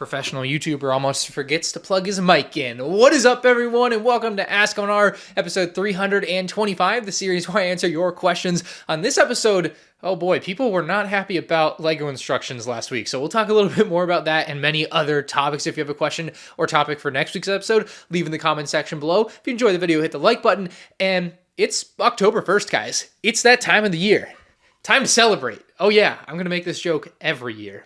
Professional YouTuber almost forgets to plug his mic in. What is up, everyone, and welcome to Ask MandR, episode 325, the series where I answer your questions. On this episode, oh boy, people were not happy about LEGO instructions last week, so we'll talk a little bit more about that and many other topics. If you have a question or topic for next week's episode, leave in the comment section below. If you enjoy the video, hit the like button, and it's October 1st, guys. It's that time of the year. Time to celebrate. Oh yeah, I'm gonna make this joke every year.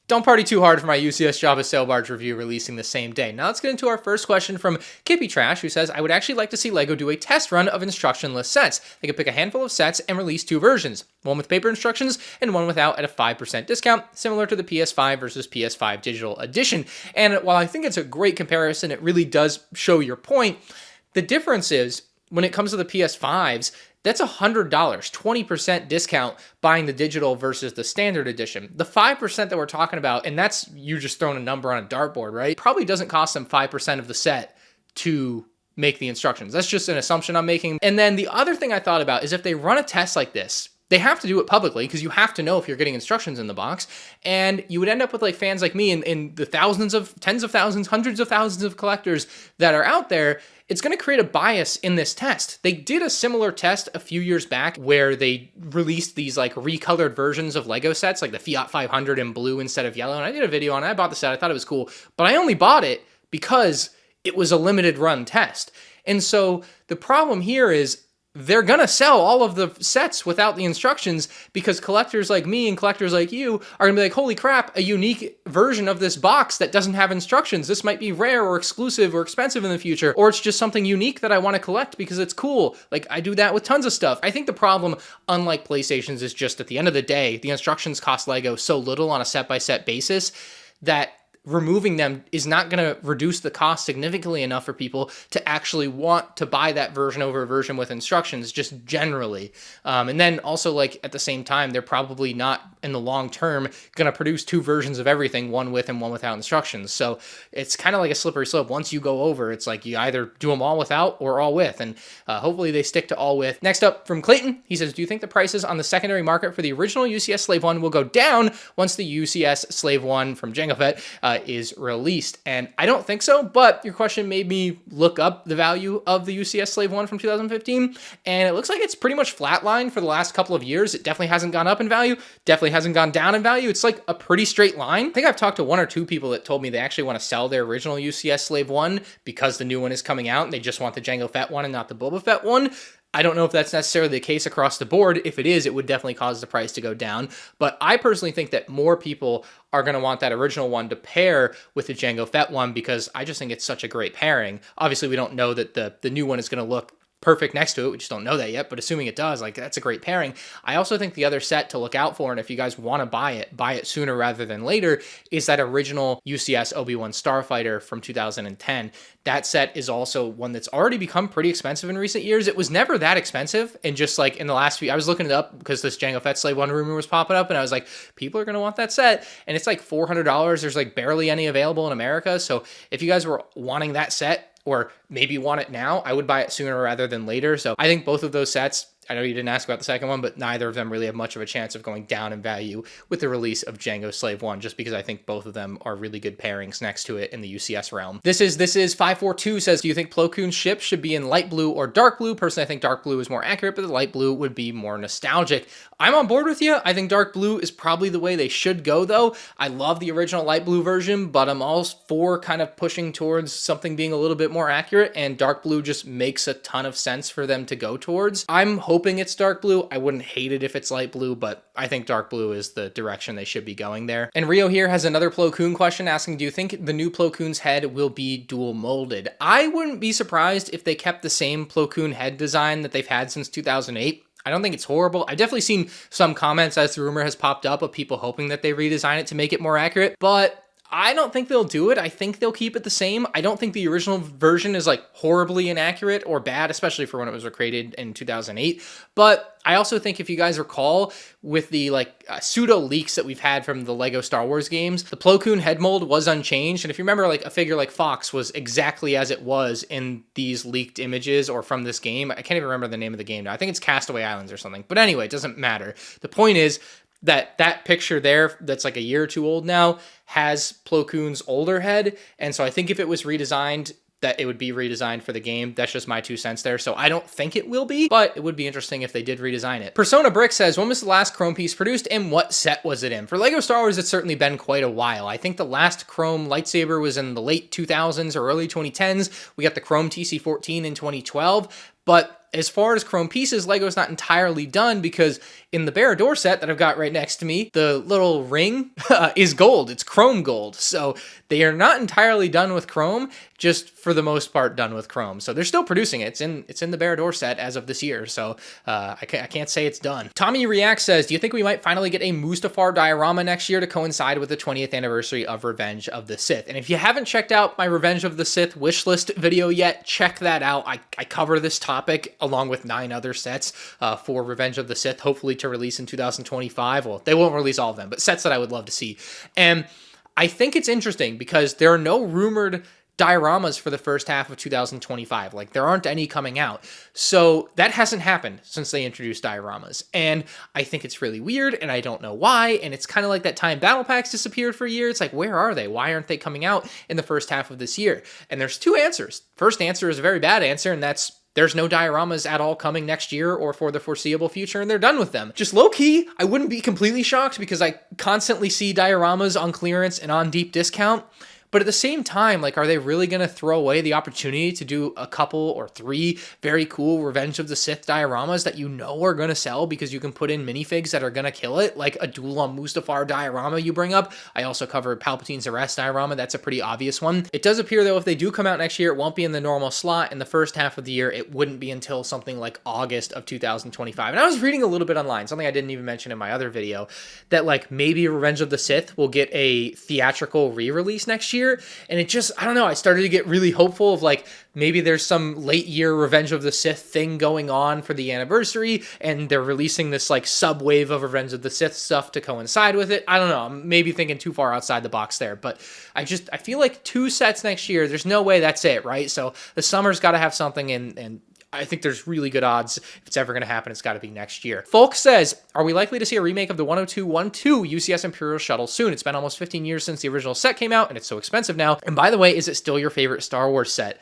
Don't party too hard for my UCS Java Sail Barge review releasing the same day. Now let's get into our first question from Kippy Trash, who says, I would actually like to see LEGO do a test run of instructionless sets. They could pick a handful of sets and release two versions, one with paper instructions and one without at a 5% discount, similar to the PS5 versus PS5 digital edition. And while I think it's a great comparison, it really does show your point. The difference is, when it comes to the PS5s, that's $100, 20% discount buying the digital versus the standard edition. The 5% that we're talking about, and that's you just throwing a number on a dartboard, right? Probably doesn't cost them 5% of the set to make the instructions. That's just an assumption I'm making. And then the other thing I thought about is if they run a test like this, they have to do it publicly because you have to know if you're getting instructions in the box. And you would end up with like fans like me and the thousands of, tens of thousands, hundreds of thousands of collectors that are out there. It's going to create a bias in this test. They did a similar test a few years back where they released these like recolored versions of LEGO sets, like the Fiat 500 in blue instead of yellow. And I did a video on it. I bought the set. I thought it was cool. But I only bought it because it was a limited run test. And so the problem here is they're going to sell all of the sets without the instructions because collectors like me and collectors like you are going to be like, holy crap, a unique version of this box that doesn't have instructions. This might be rare or exclusive or expensive in the future, or it's just something unique that I want to collect because it's cool. Like I do that with tons of stuff. I think the problem, unlike PlayStation's, is just at the end of the day, the instructions cost LEGO so little on a set-by-set basis that removing them is not going to reduce the cost significantly enough for people to actually want to buy that version over a version with instructions, just generally. And then also, like, at the same time, they're probably not, in the long term, going to produce two versions of everything, one with and one without instructions. So it's kind of like a slippery slope. Once you go over, it's like you either do them all without or all with, and hopefully they stick to all with. Next up from Clayton, he says, do you think the prices on the secondary market for the original UCS Slave 1 will go down once the UCS Slave 1 from Jango Fett is released? And I don't think so, but your question made me look up the value of the UCS Slave 1 from 2015, and it looks like it's pretty much flatlined for the last couple of years. It definitely hasn't gone up in value, definitely hasn't gone down in value. It's like a pretty straight line. I think I've talked to one or two people that told me they actually want to sell their original UCS Slave 1 because the new one is coming out and they just want the Jango Fett one and not the Boba Fett one. I don't know if that's necessarily the case across the board. If it is, it would definitely cause the price to go down. But I personally think that more people are going to want that original one to pair with the Jango Fett one because I just think it's such a great pairing. Obviously, we don't know that the new one is going to look perfect next to it. We just don't know that yet, but assuming it does, like, that's a great pairing. I also think the other set to look out for, and if you guys want to buy it sooner rather than later, is that original UCS Obi-Wan Starfighter from 2010. That set is also one that's already become pretty expensive in recent years. It was never that expensive, and just like in the last few, I was looking it up because this Jango Fett Slave 1 rumor was popping up, and I was like, people are going to want that set, and it's like $400. There's like barely any available in America, so if you guys were wanting that set, or maybe want it now, I would buy it sooner rather than later. So I think both of those sets, I know you didn't ask about the second one, but neither of them really have much of a chance of going down in value with the release of Jango Slave 1, just because I think both of them are really good pairings next to it in the UCS realm. This is 542 says, do you think Plo Koon's ship should be in light blue or dark blue? Personally, I think dark blue is more accurate, but the light blue would be more nostalgic. I'm on board with you. I think dark blue is probably the way they should go, though. I love the original light blue version, but I'm all for kind of pushing towards something being a little bit more accurate, and dark blue just makes a ton of sense for them to go towards. I'm hoping it's dark blue. I wouldn't hate it if it's light blue, but I think dark blue is the direction they should be going there. And Rio here has another Plo Koon question asking, do you think the new Plo Koon's head will be dual molded? I wouldn't be surprised if they kept the same Plo Koon head design that they've had since 2008. I don't think it's horrible. I've definitely seen some comments as the rumor has popped up of people hoping that they redesign it to make it more accurate, but I don't think they'll do it. I think they'll keep it the same. I don't think the original version is like horribly inaccurate or bad, especially for when it was created in 2008. But I also think, if you guys recall, with the like pseudo leaks that we've had from the LEGO Star Wars games, the Plo Koon head mold was unchanged. And if you remember, like a figure like Fox was exactly as it was in these leaked images or from this game. I can't even remember the name of the game now. I think it's Castaway Islands or something. But anyway, it doesn't matter. The point is, that picture there that's like a year or two old now has Plo Koon's older head. And so I think if it was redesigned, that it would be redesigned for the game. That's just my 2 cents there. So I don't think it will be, but it would be interesting if they did redesign it. Persona Brick says, when was the last Chrome piece produced and what set was it in? For LEGO Star Wars, it's certainly been quite a while. I think the last Chrome lightsaber was in the late 2000s or early 2010s. We got the Chrome TC14 in 2012, but as far as Chrome pieces, LEGO's not entirely done because in the Barrador set that I've got right next to me, the little ring is gold. It's Chrome gold. So they are not entirely done with Chrome, just for the most part done with Chrome. So they're still producing it. It's in the Barrador set as of this year. So I can't say it's done. Tommy React says, do you think we might finally get a Mustafar diorama next year to coincide with the 20th anniversary of Revenge of the Sith? And if you haven't checked out my Revenge of the Sith wishlist video yet, check that out. I cover this topic along with 9 other sets for Revenge of the Sith, hopefully to release in 2025. Well, they won't release all of them, but sets that I would love to see. And I think it's interesting because there are no rumored dioramas for the first half of 2025. Like, there aren't any coming out. So that hasn't happened since they introduced dioramas. And I think it's really weird, and I don't know why. And it's kind of like that time battle packs disappeared for a year. It's like, where are they? Why aren't they coming out in the first half of this year? And there's 2 answers. First answer is a very bad answer, and that's there's no dioramas at all coming next year or for the foreseeable future, and they're done with them. Just low-key, I wouldn't be completely shocked because I constantly see dioramas on clearance and on deep discount. But at the same time, like, are they really going to throw away the opportunity to do a couple or 3 very cool Revenge of the Sith dioramas that you know are going to sell because you can put in minifigs that are going to kill it, like a Duel on Mustafar diorama you bring up? I also covered Palpatine's Arrest diorama. That's a pretty obvious one. It does appear, though, if they do come out next year, it won't be in the normal slot. In the first half of the year, it wouldn't be until something like August of 2025. And I was reading a little bit online, something I didn't even mention in my other video, that like maybe Revenge of the Sith will get a theatrical re-release next year. And it just, I don't know, I started to get really hopeful of like, maybe there's some late year Revenge of the Sith thing going on for the anniversary, and they're releasing this like sub-wave of Revenge of the Sith stuff to coincide with it. I don't know, I'm maybe thinking too far outside the box there, but I feel like 2 sets next year, there's no way that's it, right? So the summer's got to have something, and I think there's really good odds if it's ever going to happen, it's got to be next year. Folk says, are we likely to see a remake of the 10212 UCS Imperial Shuttle soon? It's been almost 15 years since the original set came out, and it's so expensive now. And by the way, is it still your favorite Star Wars set?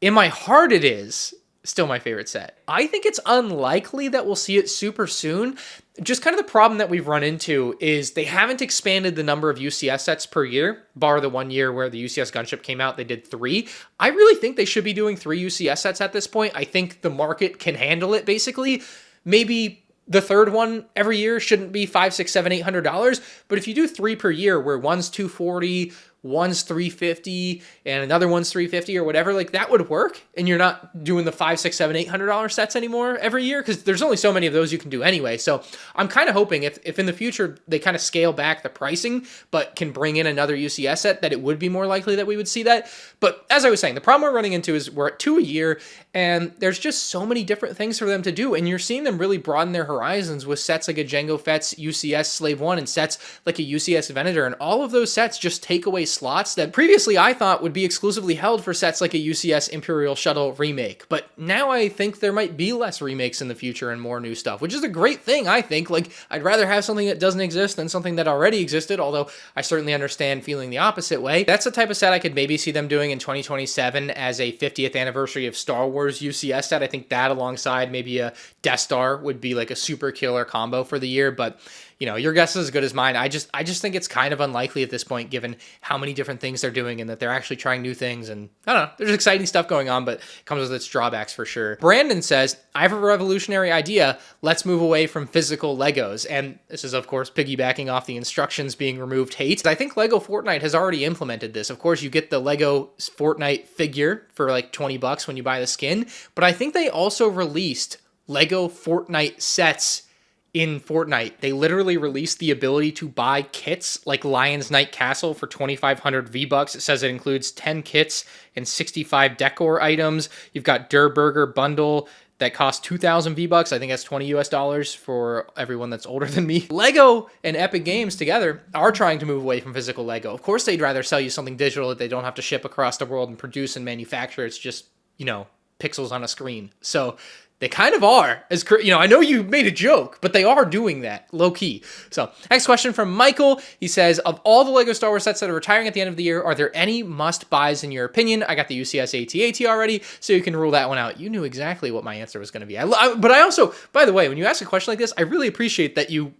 In my heart, it is still my favorite set. I think it's unlikely that we'll see it super soon. Just kind of the problem that we've run into is they haven't expanded the number of UCS sets per year, bar the 1 year where the UCS gunship came out, they did 3. I really think they should be doing 3 UCS sets at this point. I think the market can handle it, basically. Maybe the 3rd one every year shouldn't be $500, $600, $700, $800, but if you do 3 per year where one's $240, one's $350, and another one's $350 or whatever, like that would work. And you're not doing the $500, $600, $700, $800 sets anymore every year because there's only so many of those you can do anyway. So I'm kind of hoping if in the future they kind of scale back the pricing, but can bring in another UCS set, that it would be more likely that we would see that. But as I was saying, the problem we're running into is we're at 2 a year, and there's just so many different things for them to do. And you're seeing them really broaden their horizons with sets like a Jango Fett's UCS Slave 1 and sets like a UCS Venator. And all of those sets just take away slots that previously I thought would be exclusively held for sets like a UCS Imperial Shuttle remake. But now I think there might be less remakes in the future and more new stuff, which is a great thing, I think. Like, I'd rather have something that doesn't exist than something that already existed, although I certainly understand feeling the opposite way. That's the type of set I could maybe see them doing in 2027 as a 50th anniversary of Star Wars UCS set. I think that alongside maybe a Death Star would be like a super killer combo for the year, but you know, your guess is as good as mine. I just think it's kind of unlikely at this point, given how many different things they're doing and that they're actually trying new things. And I don't know, there's exciting stuff going on, but it comes with its drawbacks for sure. Brandon says, I have a revolutionary idea. Let's move away from physical Legos. And this is, of course, piggybacking off the instructions being removed hate. I think Lego Fortnite has already implemented this. Of course, you get the Lego Fortnite figure for like $20 when you buy the skin, but I think they also released Lego Fortnite sets in Fortnite. They literally released the ability to buy kits like Lion's Night Castle for 2,500 V-Bucks. It says it includes 10 kits and 65 decor items. You've got Der Burger bundle that costs 2,000 V-Bucks. I think that's $20 US for everyone that's older than me. Lego and Epic Games together are trying to move away from physical Lego. Of course, they'd rather sell you something digital that they don't have to ship across the world and produce and manufacture. It's just, you know, pixels on a screen. So They kind of are. I know you made a joke, but they are doing that, low key. So, next question from Michael. He says, of all the LEGO Star Wars sets that are retiring at the end of the year, are there any must-buys in your opinion? I got the UCS AT-AT already, so you can rule that one out. You knew exactly what my answer was going to be. But I also, by the way, when you ask a question like this, I really appreciate that you,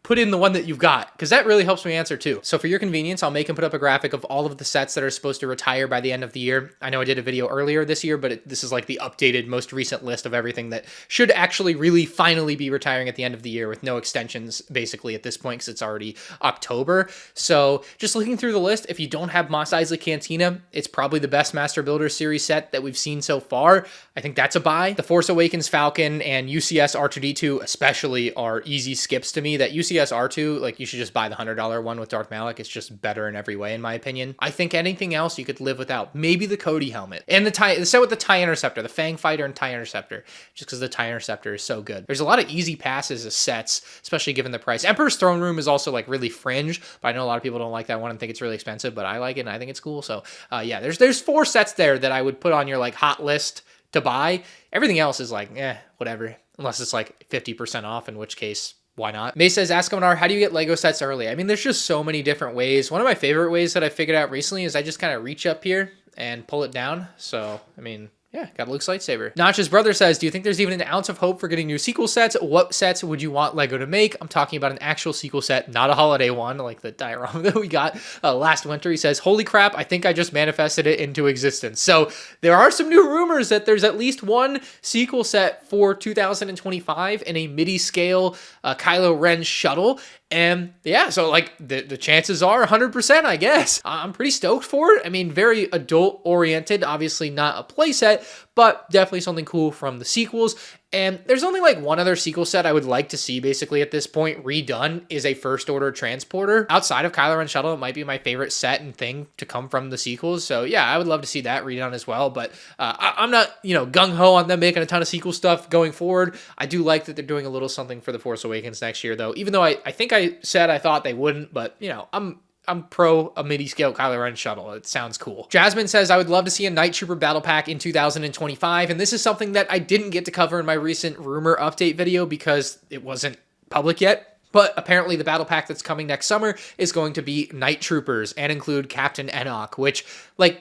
put in the one that you've got, because that really helps me answer too. So for your convenience, I'll make and put up a graphic of all of the sets that are supposed to retire by the end of the year. I know I did a video earlier this year, but this is like the updated, most recent list of everything that should actually really finally be retiring at the end of the year with no extensions basically at this point, because it's already October. So just looking through the list, if you don't have Mos Eisley Cantina, it's probably the best Master Builder series set that we've seen so far. I think that's a buy. The Force Awakens Falcon and UCS R2-D2 especially are easy skips to me. That UCS R2, you should just buy the $100 one with Darth Malak. It's just better in every way, in my opinion. I think anything else you could live without. Maybe the Cody helmet. And the set with the TIE Interceptor, the Fang Fighter and TIE Interceptor, just because the TIE Interceptor is so good. There's a lot of easy passes as sets, especially given the price. Emperor's Throne Room is also really fringe, but I know a lot of people don't like that one and think it's really expensive, but I like it and I think it's cool. So yeah, there's 4 sets there that I would put on your hot list to buy. Everything else is whatever, unless it's 50% off, in which case, why not? May says, ask MandR, how do you get LEGO sets early? I mean, there's just so many different ways. One of my favorite ways that I figured out recently is I just kind of reach up here and pull it down. So, I mean, yeah, got Luke's lightsaber. Notch's brother says, do you think there's even an ounce of hope for getting new sequel sets? What sets would you want LEGO to make? I'm talking about an actual sequel set, not a holiday one like the diorama that we got last winter. He says, holy crap, I think I just manifested it into existence. So there are some new rumors that there's at least one sequel set for 2025 in a MIDI scale Kylo Ren shuttle. And yeah, so the chances are 100%, I guess. I'm pretty stoked for it. I mean, very adult oriented, obviously not a playset, but definitely something cool from the sequels. And there's only one other sequel set I would like to see basically at this point redone is a First Order transporter. Outside of Kylo Ren shuttle, it might be my favorite set and thing to come from the sequels. So yeah, I would love to see that redone as well. But I'm not, gung-ho on them making a ton of sequel stuff going forward. I do like that they're doing a little something for The Force Awakens next year though, even though I think I said I thought they wouldn't, but I'm pro a MIDI scale Kylo Ren shuttle. It sounds cool. Jasmine says, I would love to see a Night Trooper battle pack in 2025. And this is something that I didn't get to cover in my recent rumor update video because it wasn't public yet. But apparently the battle pack that's coming next summer is going to be Night Troopers and include Captain Enoch, which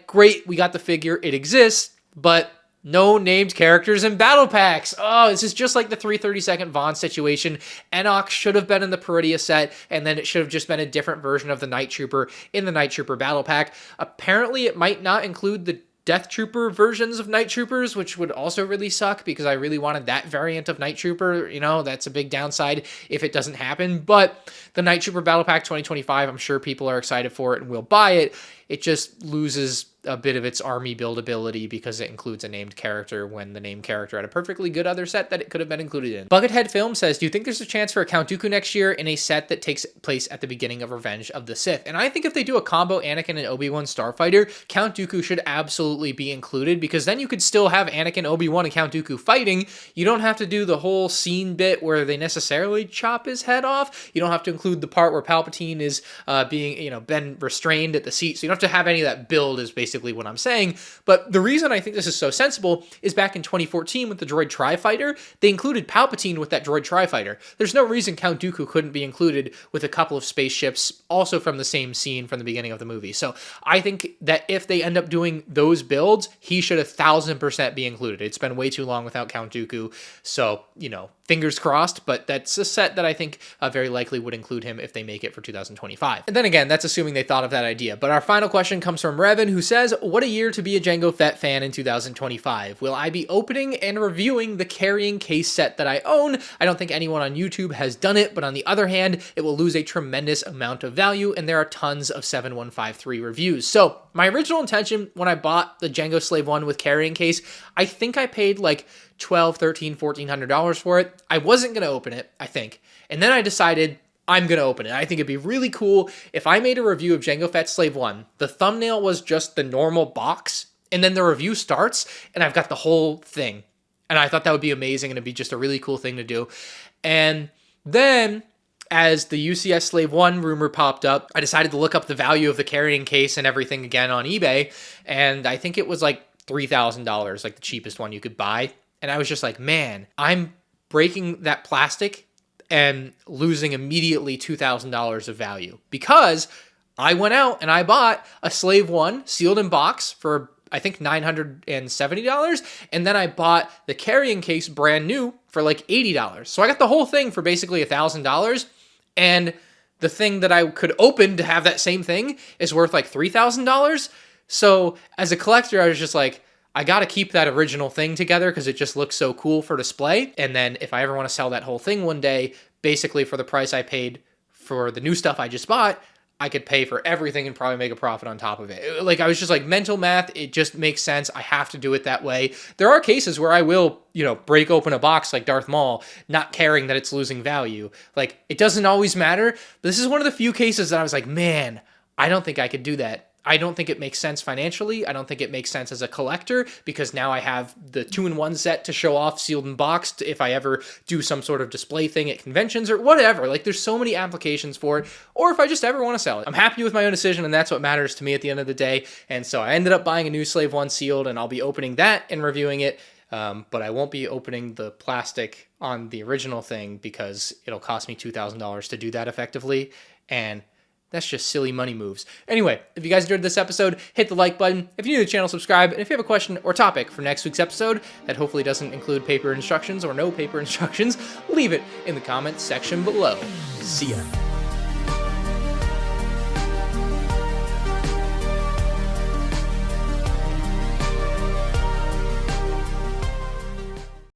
great. We got the figure. It exists, but no named characters in battle packs. Oh, this is just like the 332nd Vaughn situation. Enoch should have been in the Peridia set, and then it should have just been a different version of the Night Trooper in the Night Trooper battle pack. Apparently, it might not include the Death Trooper versions of Night Troopers, which would also really suck because I really wanted that variant of Night Trooper. That's a big downside if it doesn't happen. But the Night Trooper Battle Pack 2025, I'm sure people are excited for it and will buy it. It just loses a bit of its army buildability because it includes a named character when the named character had a perfectly good other set that it could have been included in. Buckethead Film says, do you think there's a chance for a Count Dooku next year in a set that takes place at the beginning of Revenge of the Sith? And I think if they do a combo Anakin and Obi-Wan Starfighter, Count Dooku should absolutely be included because then you could still have Anakin, Obi-Wan, and Count Dooku fighting. You don't have to do the whole scene bit where they necessarily chop his head off. You don't have to include the part where Palpatine is being, been restrained at the seat. So you don't have to have any of that build is basically what I'm saying. But the reason I think this is so sensible is back in 2014 with the droid Tri-Fighter, they included Palpatine with that droid Tri-Fighter. There's no reason Count Dooku couldn't be included with a couple of spaceships also from the same scene from the beginning of the movie. So I think that if they end up doing those builds, he should 1000% be included. It's been way too long without Count Dooku. So, fingers crossed, but that's a set that I think very likely would include him if they make it for 2025. And then again, that's assuming they thought of that idea. But our final question comes from Revan, who says, what a year to be a Jango Fett fan in 2025. Will I be opening and reviewing the carrying case set that I own? I don't think anyone on YouTube has done it, but on the other hand, it will lose a tremendous amount of value, and there are tons of 7153 reviews. So my original intention when I bought the Jango Slave 1 with carrying case, I think I paid $12, $13, $1,400 for it. I wasn't going to open it, I think. And then I decided I'm going to open it. I think it'd be really cool if I made a review of Jango Fett Slave 1. The thumbnail was just the normal box, and then the review starts, and I've got the whole thing. And I thought that would be amazing, and it'd be just a really cool thing to do. And then, as the UCS Slave 1 rumor popped up, I decided to look up the value of the carrying case and everything again on eBay, and I think it was $3,000, the cheapest one you could buy. And I was just like, man, I'm breaking that plastic and losing immediately $2,000 of value, because I went out and I bought a Slave 1 sealed in box for, I think, $970. And then I bought the carrying case brand new for like $80. So I got the whole thing for basically $1,000. And the thing that I could open to have that same thing is worth like $3,000. So as a collector, I was just like, I got to keep that original thing together because it just looks so cool for display. And then if I ever want to sell that whole thing one day, basically for the price I paid for the new stuff I just bought, I could pay for everything and probably make a profit on top of it. Like, I was just like, mental math, it just makes sense. I have to do it that way. There are cases where I will, break open a box like Darth Maul, not caring that it's losing value. Like, it doesn't always matter. But this is one of the few cases that I was like, man, I don't think I could do that. I don't think it makes sense financially. I don't think it makes sense as a collector, because now I have the 2-in-1 set to show off sealed and boxed if I ever do some sort of display thing at conventions or whatever. Like, there's so many applications for it, or if I just ever want to sell it. I'm happy with my own decision, and that's what matters to me at the end of the day. And so I ended up buying a new Slave 1 sealed, and I'll be opening that and reviewing it. But I won't be opening the plastic on the original thing because it'll cost me $2,000 to do that effectively. And that's just silly money moves. Anyway, if you guys enjoyed this episode, hit the like button. If you're new to the channel, subscribe. And if you have a question or topic for next week's episode that hopefully doesn't include paper instructions or no paper instructions, leave it in the comments section below. See ya.